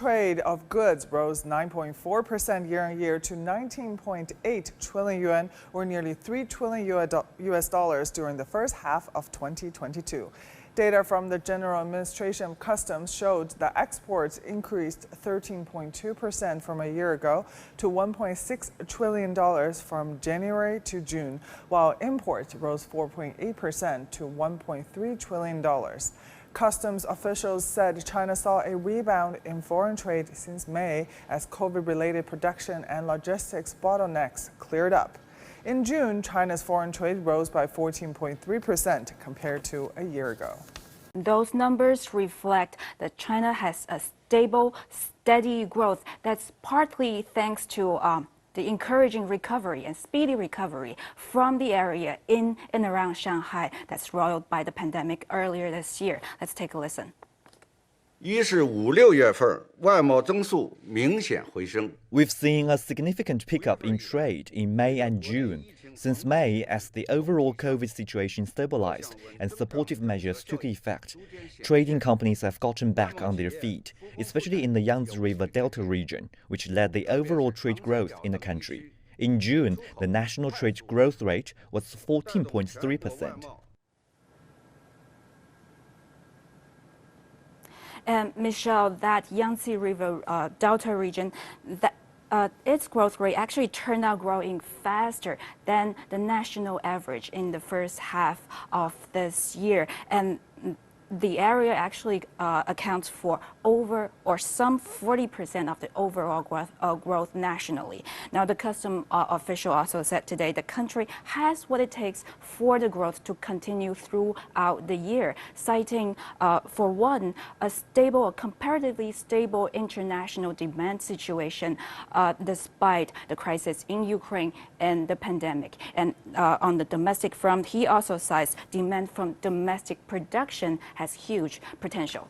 Trade of goods rose 9.4% year-on-year to 19.8 trillion yuan, or nearly $3 trillion US dollars during the first half of 2022. Data from the General Administration of Customs showed that exports increased 13.2% from a year ago to $1.6 trillion from January to June, while imports rose 4.8% to $1.3 trillion. Customs officials said China saw a rebound in foreign trade since May as COVID-related production and logistics bottlenecks cleared up. In June, China's foreign trade rose by 14.3% compared to a year ago. Those numbers reflect that China has a stable, steady growth that's partly thanks to the encouraging recovery and speedy recovery from the area in and around Shanghai that's roiled by the pandemic earlier this year. Let's take a listen. 一是5、6月份外贸增速明显回升。 We've seen a significant pickup in trade in May and June. Since May, as the overall COVID situation stabilized and supportive measures took effect, trading companies have gotten back on their feet, especially in the Yangtze River Delta region, which led the overall trade growth in the country. In June, the national trade growth rate was 14.3%. And Michelle, that Yangtze River Delta region, its growth rate actually turned out growing faster than the national average in the first half of this year. And the area actually accounts for over or some 40% of the overall growth nationally. Now, the customs official also said today the country has what it takes for the growth to continue throughout the year, citing, for one, a comparatively stable international demand situation despite the crisis in Ukraine and the pandemic. And on the domestic front, he also cites demand from domestic production has huge potential.